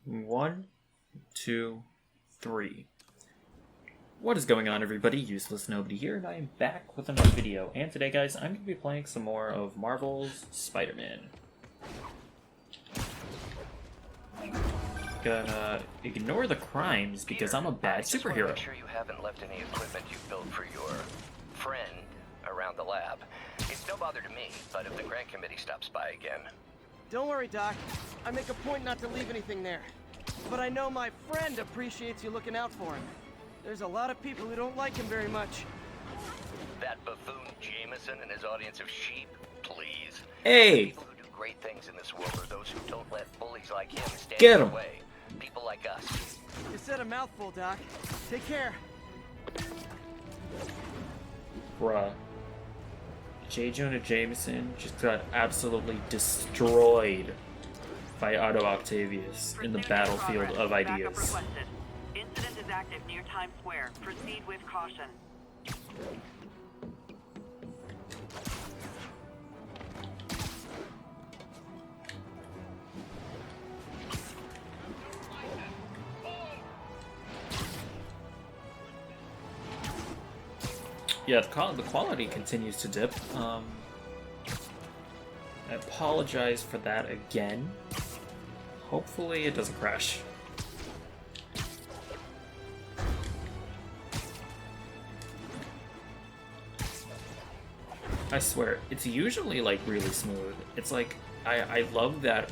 1, 2, 3. What is going on, everybody? Useless Nobody here, and I am back with another video. And today, guys, I'm going to be playing some more of Marvel's Spider-Man. Gonna ignore the crimes because I'm a bad superhero. Make sure you haven't left any equipment you built for your friend around the lab. It's no bother to me, but if the grant committee stops by again. Don't worry, Doc. I make a point not to leave anything there. But I know my friend appreciates you looking out for him. There's a lot of people who don't like him very much. That buffoon Jameson and his audience of sheep, please. Hey! People who do great things in this world are those who don't let bullies like him stand Get in him. the way. People like us. You said a mouthful, Doc. Take care. Bruh. J. Jonah Jameson just got absolutely destroyed by Otto Octavius in the battlefield of ideas. Incident is active near Times Square. Proceed with caution. Yeah, the quality continues to dip. I apologize for that again. Hopefully it doesn't crash. I swear, it's usually like really smooth. It's like, I love that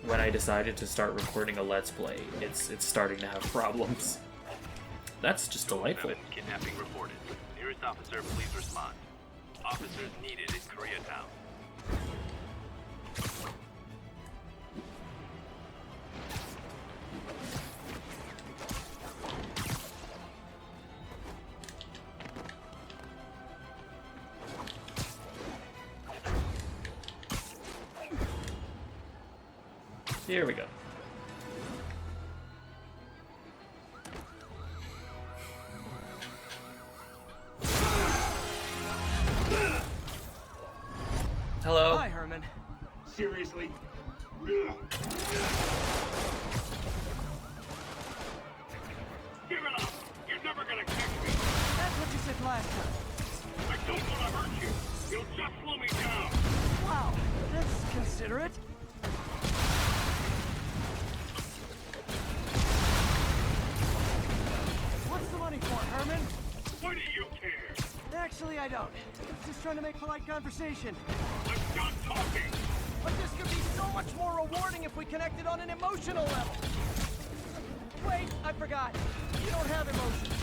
when I decided to start recording a Let's Play, it's starting to have problems. That's just delightful. Kidnapping reported. Nearest officer, please respond. Officers needed in Koreatown. Here we go. Hello. Hi, Herman. Seriously? Give it up! You're never gonna catch me! That's what you said last time. I don't want to hurt you! You'll just slow me down! Wow, that's considerate. What's the money for, Herman? Why do you care? Actually, I don't. Just trying to make polite conversation. I'm done talking! But this could be so much more rewarding if we connected on an emotional level. Wait, I forgot. You don't have emotions.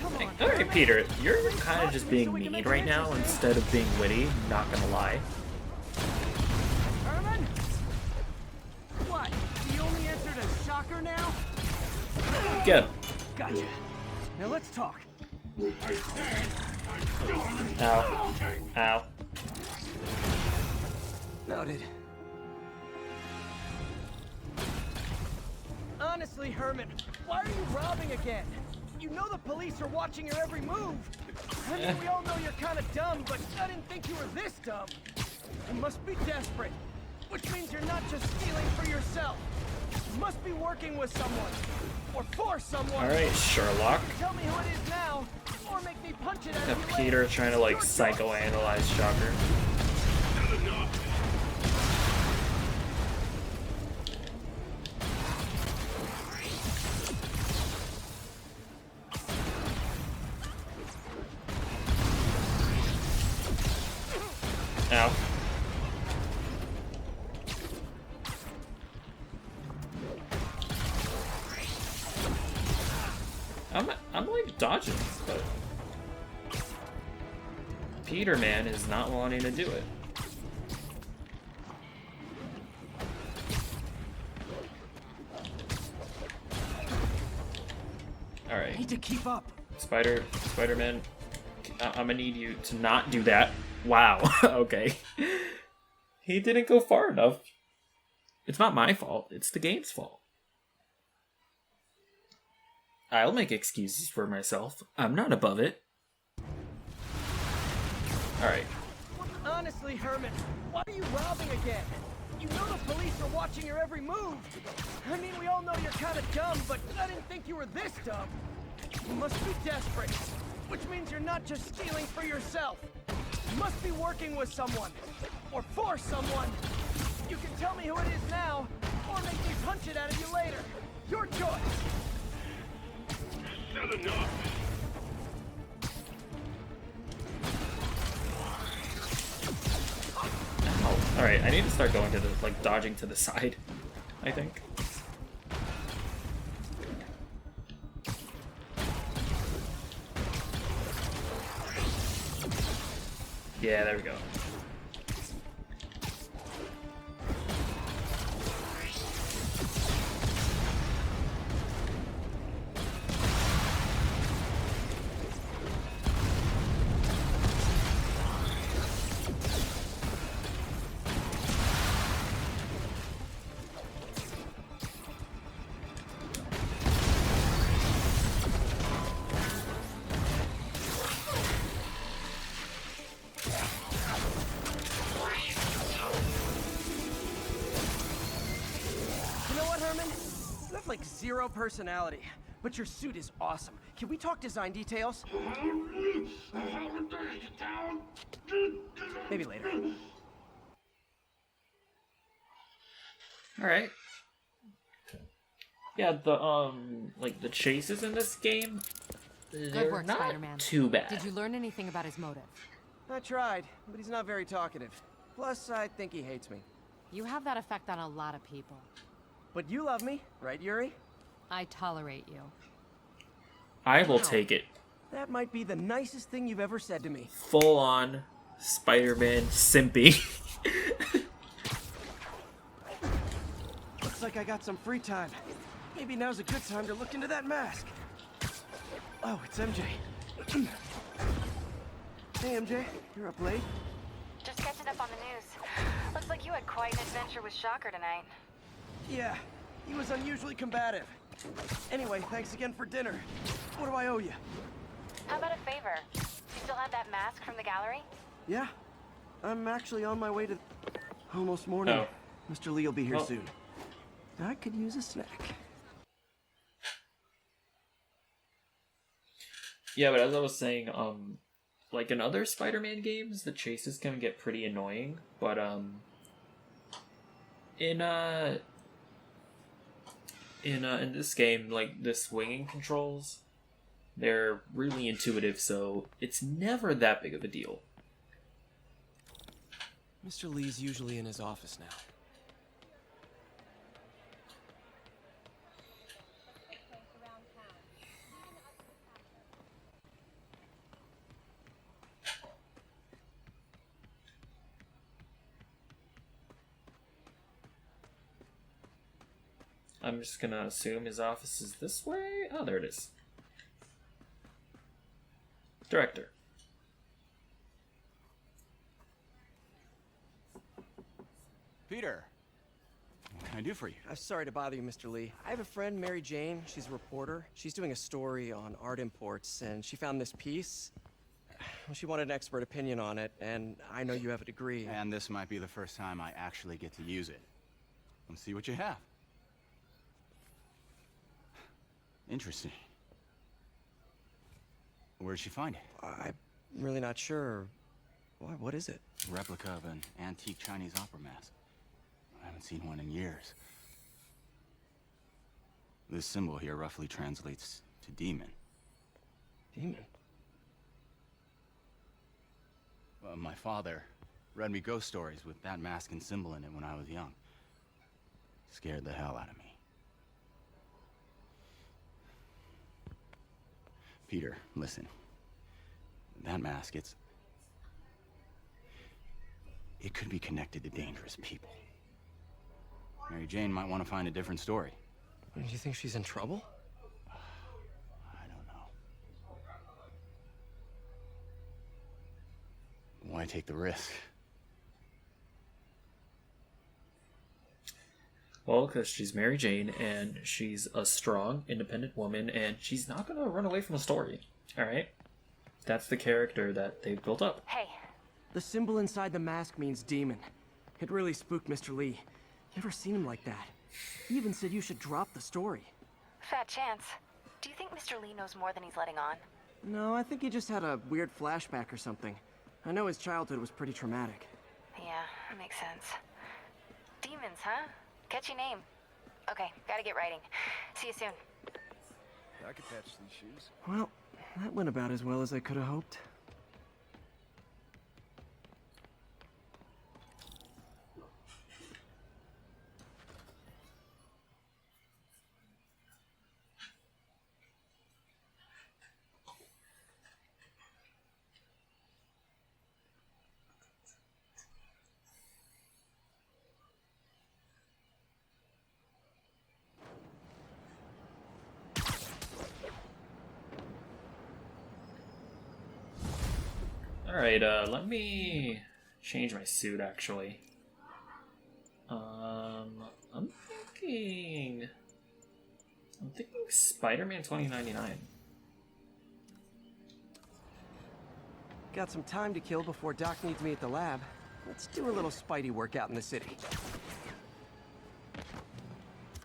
Come on, Alright, Herman. Peter, you're kind of just being mean right now instead of being witty, not gonna lie. Herman? What? The only answer to shocker now? Get him. Gotcha. Now let's talk. Ow. Ow. Noted. Honestly, Herman, why are you robbing again? You know the police are watching your every move. I mean, we all know you're kind of dumb, but I didn't think you were this dumb. You must be desperate, which means you're not just stealing for yourself. You must be working with someone, or for someone. Alright, Sherlock. Tell me who it is now, or make me punch it out Got of you Peter later. trying to like Your choice. psychoanalyze Shocker. Ow. I'm like dodging, but Peter man is not wanting to do it. All right, Need to keep up. Spider-Man, I'm gonna need you to not do that. Wow. Okay. He didn't go far enough. It's not my fault. It's the game's fault. I'll make excuses for myself. I'm not above it. Alright. Honestly, Herman, why are you robbing again? You know the police are watching your every move. I mean, we all know you're kind of dumb, but I didn't think you were this dumb. You must be desperate, which means you're not just stealing for yourself. You must be working with someone, or for someone. You can tell me who it is now, or make me punch it out of you later. Your choice. Not enough. Ow. Alright, I need to start going to the, like, dodging to the side, I think. Yeah, there we go. Like zero personality, but your suit is awesome. Can we talk design details? Maybe later. All right. Yeah, the like the chases in this game, they're Good work, not Spider-Man. too bad. Did you learn anything about his motive? I tried, but he's not very talkative. Plus, I think he hates me. You have that effect on a lot of people. But you love me, right, Yuri? I tolerate you. I will take it. That might be the nicest thing you've ever said to me. Full on Spider-Man simpy. Looks like I got some free time. Maybe now's a good time to look into that mask. Oh, it's MJ. Hey, MJ. You're up late? Just catching up on the news. Looks like you had quite an adventure with Shocker tonight. Yeah, he was unusually combative. Anyway, thanks again for dinner. What do I owe you? How about a favor? You still have that mask from the gallery? Yeah, I'm actually on my way to... Almost morning. Oh. Mr. Lee will be here Oh. soon. I could use a snack. Yeah, but as I was saying, like in other Spider-Man games, the chases can get pretty annoying, but in this game, like the swinging controls, they're really intuitive, so it's never that big of a deal. Mr. Lee's usually in his office now. I'm just gonna assume his office is this way. Oh, there it is. Director. Peter, what can I do for you? I'm sorry to bother you, Mr. Lee. I have a friend, Mary Jane. She's a reporter. She's doing a story on art imports, and she found this piece. Well, she wanted an expert opinion on it, and I know you have a degree. And this might be the first time I actually get to use it. Let's see what you have. Interesting. Where'd she find it? I'm really not sure. What is it? Replica of an antique Chinese opera mask. I haven't seen one in years. This symbol here roughly translates to demon. Demon? My father read me ghost stories with that mask and symbol in it when I was young. Scared the hell out of me. Peter, listen. That mask, it could be connected to dangerous people. Mary Jane might want to find a different story. Do you think she's in trouble? I don't know. Why take the risk? Well, because she's Mary Jane, and she's a strong, independent woman, and she's not gonna run away from a story. Alright? That's the character that they've built up. Hey, The symbol inside the mask means demon. It really spooked Mr. Lee. Never seen him like that. He even said you should drop the story. Fat chance. Do you think Mr. Lee knows more than he's letting on? No, I think he just had a weird flashback or something. I know his childhood was pretty traumatic. Yeah, that makes sense. Demons, huh? Catchy name. Okay, gotta get writing. See you soon. I could patch these shoes. Well, that went about as well as I could have hoped. Alright, let me change my suit, actually. I'm thinking Spider-Man 2099. Got some time to kill before Doc needs me at the lab. Let's do a little Spidey workout in the city.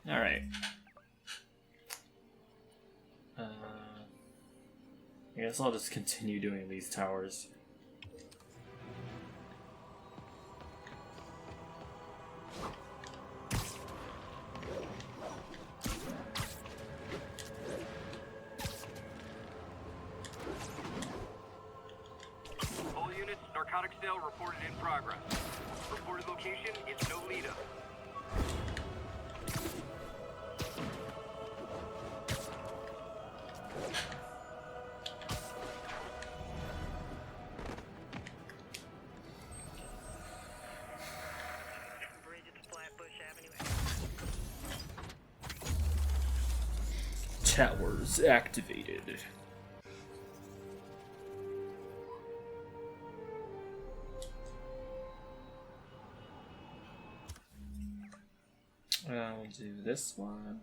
Alright. I guess I'll just continue doing these towers. All units, narcotic sale reported in progress. Reported location is Nolita. Towers activated. I'll do this one.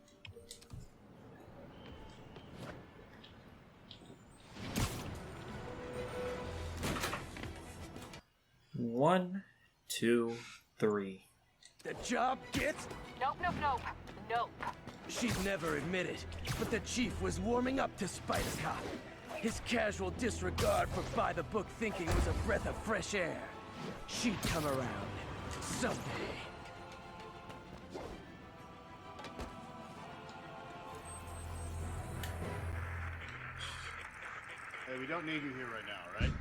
One, two, three. The job gets... Nope, nope, nope. Nope. She'd never admit it, but the chief was warming up to Spider-Cop. His casual disregard for by-the-book thinking was a breath of fresh air. She'd come around someday. Hey, we don't need you here right now, right?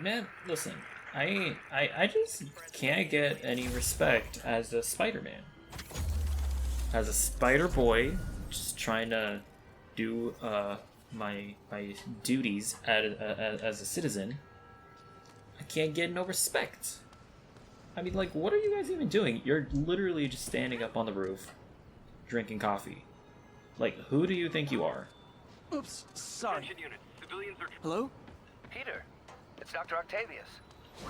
Man, listen. I just can't get any respect as a Spider-Man. As a Spider-Boy, just trying to do my duties as a citizen, I can't get no respect. I mean, like, what are you guys even doing? You're literally just standing up on the roof, drinking coffee. Like, who do you think you are? Oops, sorry. Attention units, civilians are... Hello? Peter, it's Dr. Octavius.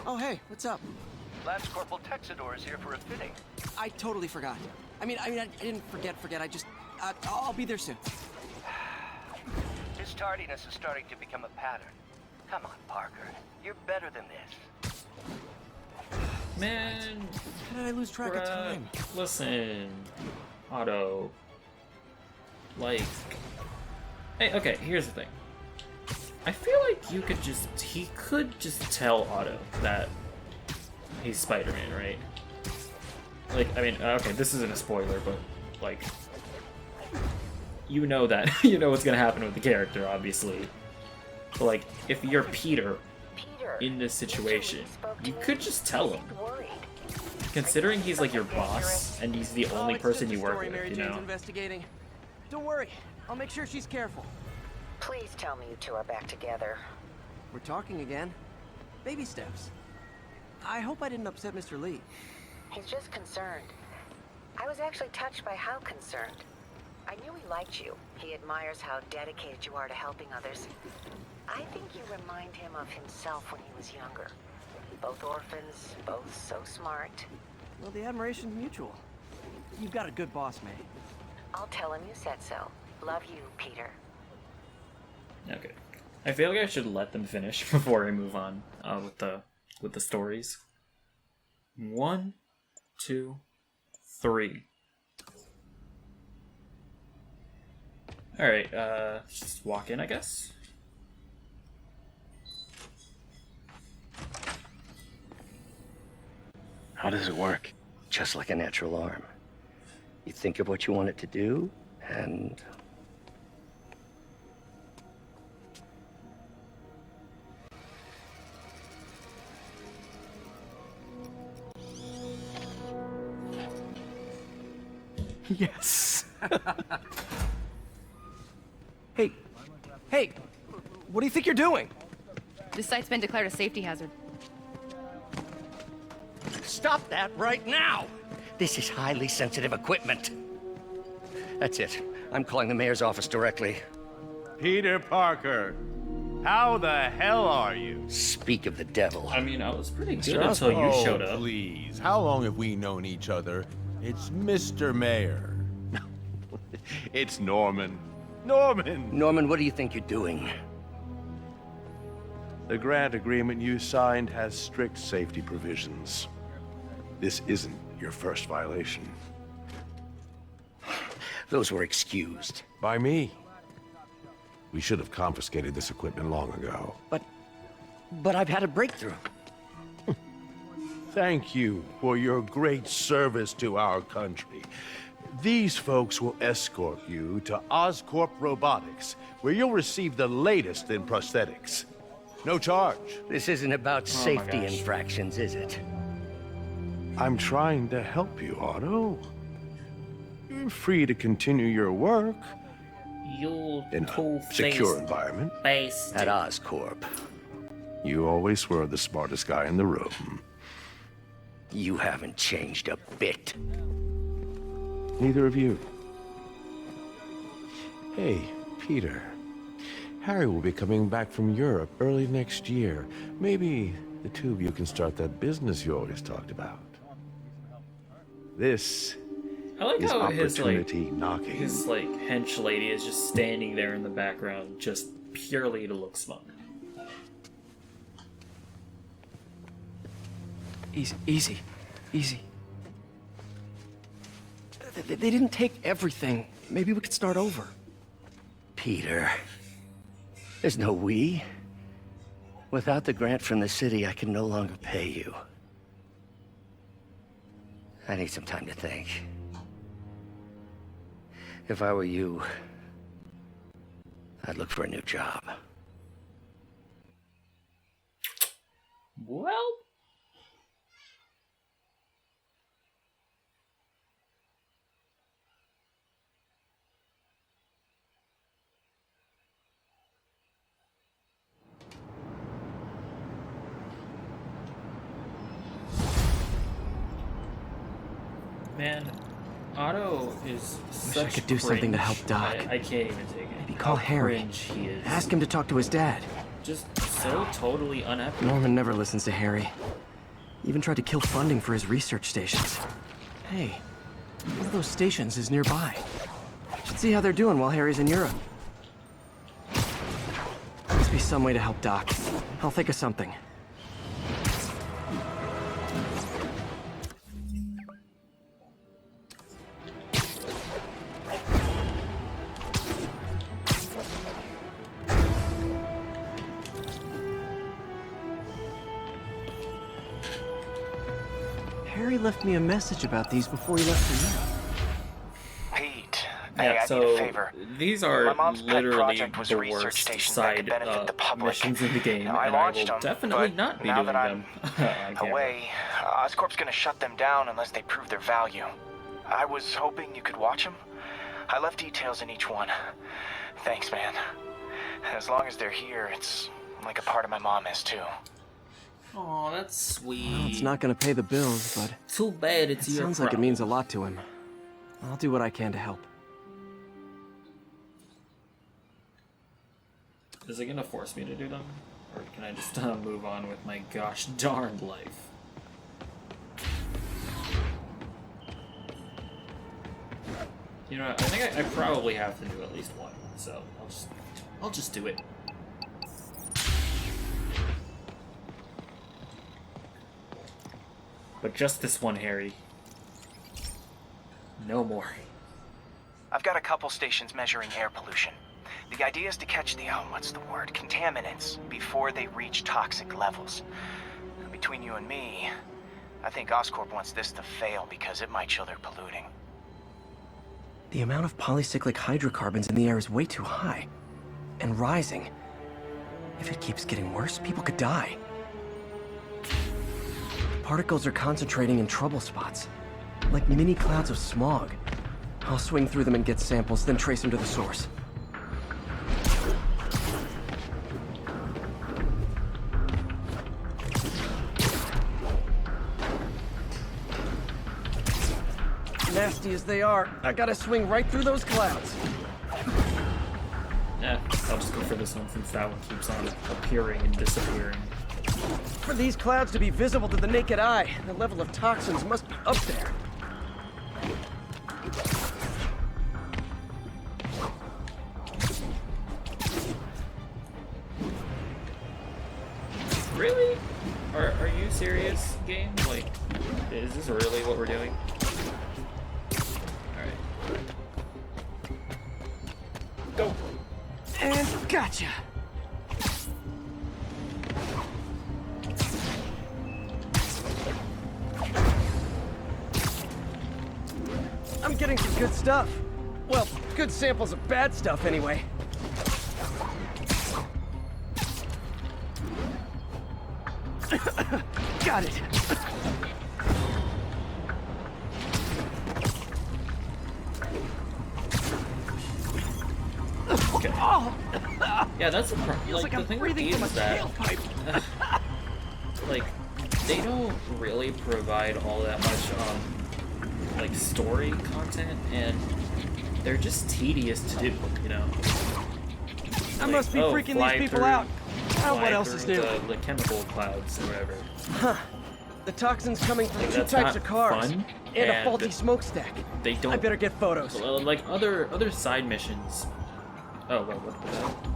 Oh, hey, what's up? Lance Corporal Texador is here for a fitting. I totally forgot. I didn't forget. I just... I'll be there soon. His tardiness is starting to become a pattern. Come on, Parker. You're better than this. Man, How did I lose track of time? listen, Otto. Like, hey, okay, here's the thing. I feel like he could just tell Otto that he's Spider-Man, right? Like, I mean, okay, this isn't a spoiler, but, like, you know that, you know what's gonna happen with the character, obviously. But, like, if you're Peter in this situation, you could just tell him. Considering he's, like, your boss, and he's the only person you work with, you know? Investigating. Don't worry, I'll make sure she's careful. Please tell me you two are back together. We're talking again. Baby steps. I hope I didn't upset Mr. Lee. He's just concerned. I was actually touched by how concerned. I knew he liked you. He admires how dedicated you are to helping others. I think you remind him of himself when he was younger. Both orphans, both so smart. Well, the admiration's mutual. You've got a good boss, May. I'll tell him you said so. Love you, Peter. Okay. I feel like I should let them finish before I move on with the with the stories. 1, 2, 3. Alright, just walk in, I guess. How does it work? Just like a natural arm. You think of what you want it to do, and... Yes. Hey, hey, what do you think you're doing? This site's been declared a safety hazard. Stop that right now! This is highly sensitive equipment. That's it. I'm calling the mayor's office directly. Peter Parker, how the hell are you? Speak of the devil. I mean, I was pretty good until you showed up. Please, how long have we known each other? It's Mr. Mayor. It's Norman. Norman, what do you think you're doing? The grant agreement you signed has strict safety provisions. This isn't your first violation. Those were excused. By me. We should have confiscated this equipment long ago. But I've had a breakthrough. Thank you for your great service to our country. These folks will escort you to Oscorp Robotics, where you'll receive the latest in prosthetics. No charge. This isn't about safety infractions, is it? I'm trying to help you, Otto. You're free to continue your work in a secure environment. At Oscorp. You always were the smartest guy in the room. You haven't changed a bit. Neither of you. Hey, Peter. Harry will be coming back from Europe early next year. Maybe the two of you can start that business you always talked about. This I like is how opportunity knocking. his hench lady is just standing there in the background, just purely to look smug. Easy. They didn't take everything. Maybe we could start over. Peter, there's no we. Without the grant from the city, I can no longer pay you. I need some time to think. If I were you, I'd look for a new job. Well... Man, Otto is such I could do something to help Doc. I can't even take it. Maybe call Harry. Cringe he is. Ask him to talk to his dad. Just so totally unhappy. Norman never listens to Harry. Even tried to kill funding for his research stations. Hey, one of those stations is nearby. Should see how they're doing while Harry's in Europe. Must be some way to help Doc. I'll think of something. Harry left me a message about these before he left for Europe. Pete, Yeah, I so need a favor. these are My mom's pet literally project was the research worst stations that could side benefit the public. missions in the game, Now, I and I launched will them, definitely but not be now doing that I'm them on away, Oscorp's gonna shut them down unless they prove their value. I was hoping you could watch them. I left details in each one. Thanks, man. As long as they're here, it's like a part of my mom is too. Oh, that's sweet. Well, it's not gonna pay the bills, but too bad it's it your sounds like it problem. means a lot to him. I'll do what I can to help. Is it gonna force me to do them? Or can I just move on with my gosh darned life? You know what, I think I probably have to do at least one, so I'll just do it. But just this one, Harry. No more. I've got a couple stations measuring air pollution. The idea is to catch the, what's the word, contaminants before they reach toxic levels. Between you and me, I think Oscorp wants this to fail because it might show they're polluting. The amount of polycyclic hydrocarbons in the air is way too high. And rising. If it keeps getting worse, people could die. Particles are concentrating in trouble spots, like mini clouds of smog. I'll swing through them and get samples, then trace them to the source. Nasty as they are, I gotta swing right through those clouds. Yeah, I'll just go for this one since that one keeps on appearing and disappearing. For these clouds to be visible to the naked eye, the level of toxins must be up there. Really? Are you serious, game? Like, is this really what we're doing? Alright. Go! And gotcha! I'm getting some good stuff. Well, good samples of bad stuff anyway. Got it. Okay. Yeah, that's the problem. Feels like the I'm thing with breathing these from a is that, tailpipe. like, they don't really provide all that much, like, story content, and they're just tedious to do, you know? I must be freaking these people through, out. Fly What else is through new? the chemical clouds or whatever. Huh. The toxins coming from Like, two that's types not of cars. fun, And a and faulty smokestack. They don't. I better get photos. Like other side missions. Oh, what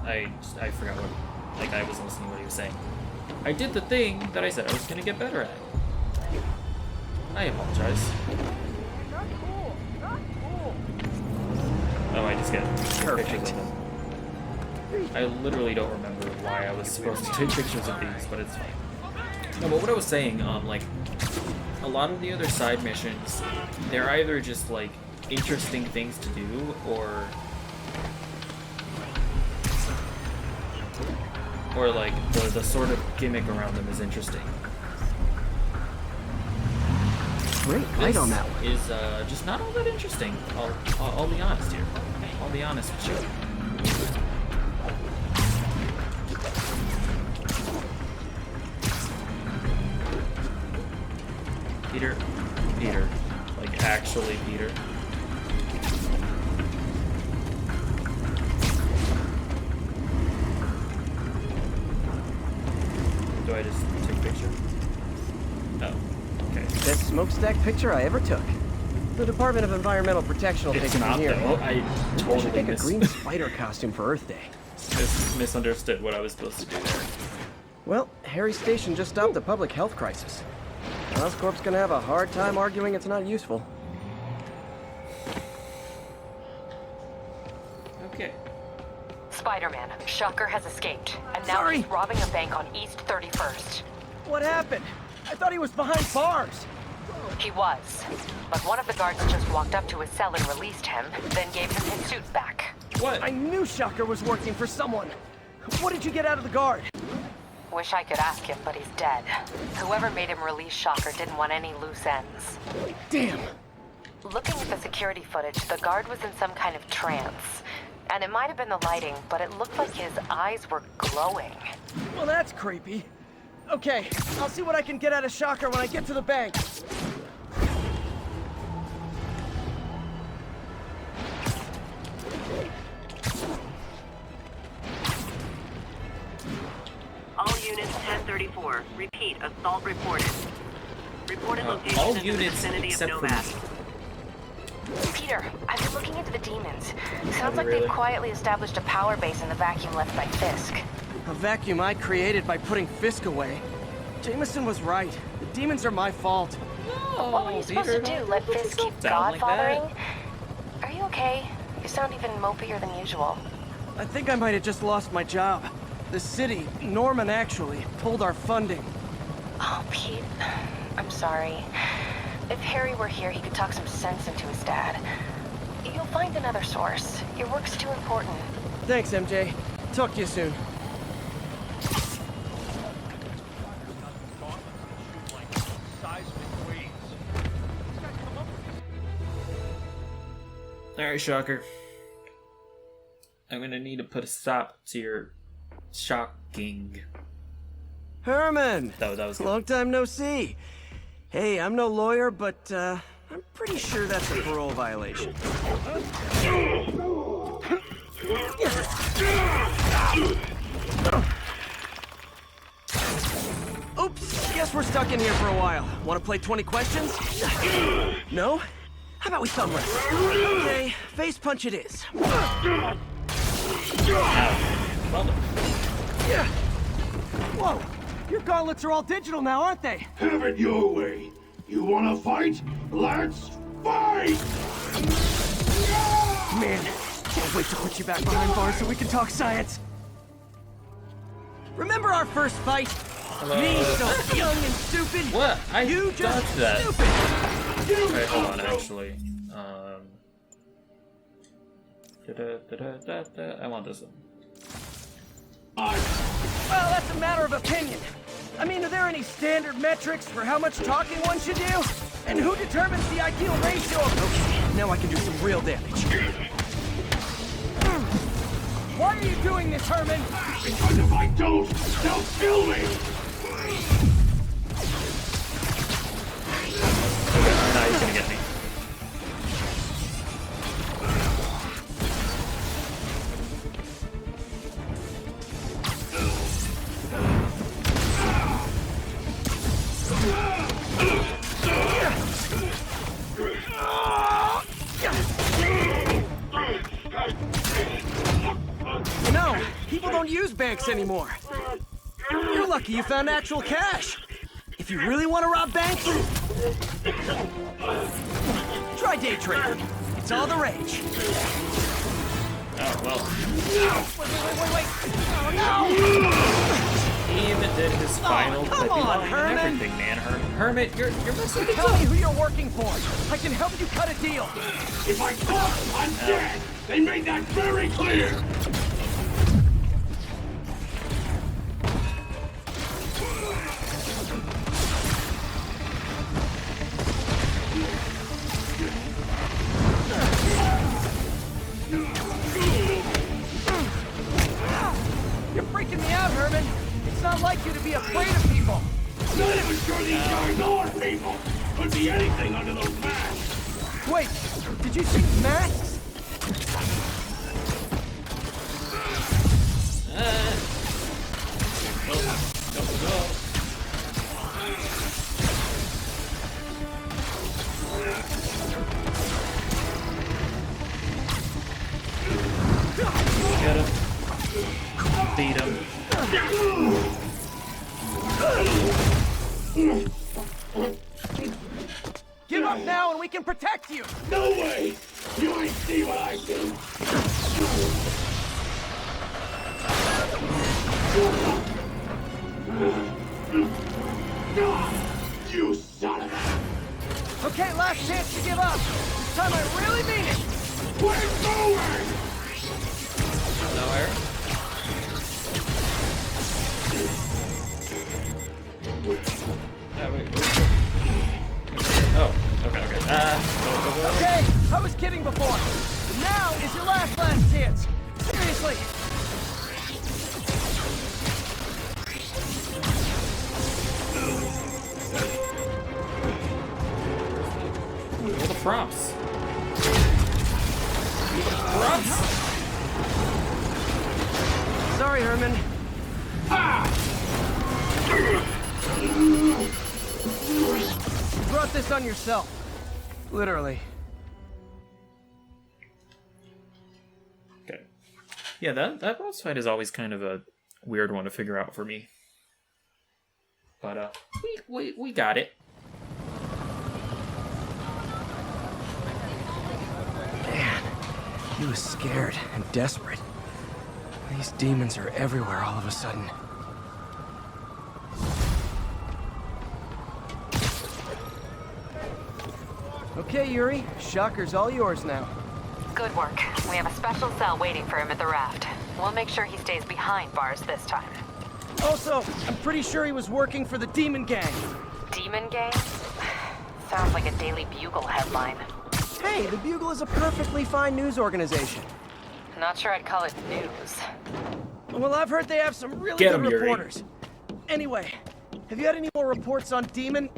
I forgot what. Like, I wasn't listening to what he was saying. I did the thing that I said I was gonna get better at. I apologize. Not cool. Not cool. Oh, I just get Perfect. pictures of them. I literally don't remember why I was supposed to take pictures of these, but it's fine. No, but what I was saying, like, a lot of the other side missions, they're either just, like, interesting things to do, or like, the sort of gimmick around them is interesting. Great, right on that one. Is just not all that interesting. I'll be honest here. I'll be honest with you. Peter, like actually Peter. Do I just take a picture? Oh, okay. Best smokestack picture I ever took. The Department of Environmental Protection will take It's it from not here. though. I I should totally make a green spider costume for Earth Day. misunderstood what I was supposed to do there. Well, Harry Station just stopped a public health crisis. Oscorp's gonna have a hard time arguing it's not useful. Okay. Spider-Man, Shocker has escaped, and now Sorry. he's robbing a bank on East 31st. What happened? I thought he was behind bars. He was, but one of the guards just walked up to his cell and released him, then gave him his suit back. What? I knew Shocker was working for someone. What did you get out of the guard? Wish I could ask him, but he's dead. Whoever made him release Shocker didn't want any loose ends. Damn. Looking at the security footage, the guard was in some kind of trance. And it might have been the lighting, but it looked like his eyes were glowing. Well, that's creepy. Okay, I'll see what I can get out of Shocker when I get to the bank. All units 1034. Repeat, assault reported. Reported location all in the units vicinity of except for Nomad. me. Peter, I've been looking into the demons. Sounds like really? they've quietly established a power base in the vacuum left by Fisk. A vacuum I created by putting Fisk away. Jameson was right. The demons are my fault. What were you supposed to do? Let Fizz keep godfathering? Are you okay? You sound even mopier than usual. I think I might have just lost my job. The city, Norman actually, pulled our funding. Oh, Pete. I'm sorry. If Harry were here, he could talk some sense into his dad. You'll find another source. Your work's too important. Thanks, MJ. Talk to you soon. Alright, Shocker. I'm gonna need to put a stop to your shocking. Herman! That was good. Long time no see. Hey, I'm no lawyer, but I'm pretty sure that's a parole violation. Oops, guess we're stuck in here for a while. Want to play 20 questions? No? How about we thumb wrestle? Okay, face punch it is. Whoa! Your gauntlets are all digital now, aren't they? Have it your way. You wanna fight? Let's fight! Man, can't wait to put you back behind bars so we can talk science. Remember our first fight? Me, so young and stupid. What? You just dodged that. stupid. Alright, hold on, actually. I want this one. Well, that's a matter of opinion. I mean, are there any standard metrics for how much talking one should do? And who determines the ideal ratio of... Okay, now I can do some real damage. Why are you doing this, Herman? Because if I don't, they'll kill me! Now he's gonna get me. You know, people don't use banks anymore. You're lucky you found actual cash. If you really want to rob banks, try day trading. It's all the rage. Oh, well. Wait. Oh, no! He even did his final come on, and Herman. everything, man. Hermit, you're messing things Tell up. me who you're working for. I can help you cut a deal. If I talk, I'm dead! They made that very clear! You're freaking me out, Herman. It's not like you to be afraid of people. Not even sure these guys are people! Could be anything under those masks! Wait, did you see masks? Go. Get him. Beat him. Give up now and we can protect you. No way! You ain't see what I do! You son of a... Okay, last chance to give up. This time I really mean it. We're going! Nowhere. Oh, okay. Go. Okay, I was kidding before. But now is your last chance. Seriously. All the props. Sorry, Herman. You brought this on yourself. Literally. Okay. Yeah, that boss fight is always kind of a weird one to figure out for me. But we got it. He was scared and desperate. These demons are everywhere all of a sudden. Okay, Yuri. Shocker's all yours now. Good work. We have a special cell waiting for him at the raft. We'll make sure he stays behind bars this time. Also, I'm pretty sure he was working for the Demon Gang. Demon Gang? Sounds like a Daily Bugle headline. Hey, the Bugle is a perfectly fine news organization. Not sure I'd call it news. Well, I've heard they have some really Get good 'em, Yuri. reporters. Anyway, have you had any more reports on demon,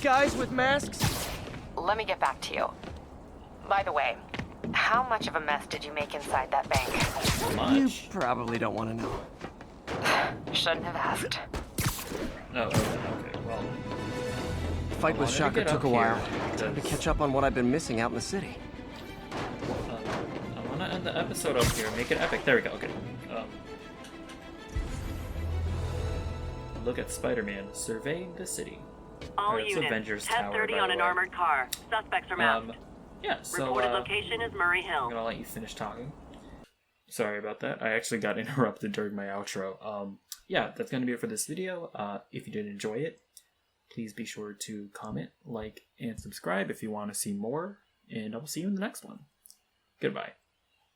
guys with masks? Let me get back to you. By the way, how much of a mess did you make inside that bank? You probably don't want to know. Shouldn't have asked. Oh, okay, well. The fight with Shocker took a while. Time to catch up on what I've been missing out in the city. I want to end the episode up here. Make it epic. There we go. Okay. Look at Spider-Man surveying the city. All Alright, units, Avengers Tower, 10:30 by on the an way. armored car. Suspects are masked. Yeah, so Reported location is Murray Hill. I'm gonna let you finish talking. Sorry about that. I actually got interrupted during my outro. Yeah, that's gonna be it for this video. If you did enjoy it, please be sure to comment, like, and subscribe if you want to see more. And I'll see you in the next one. Goodbye.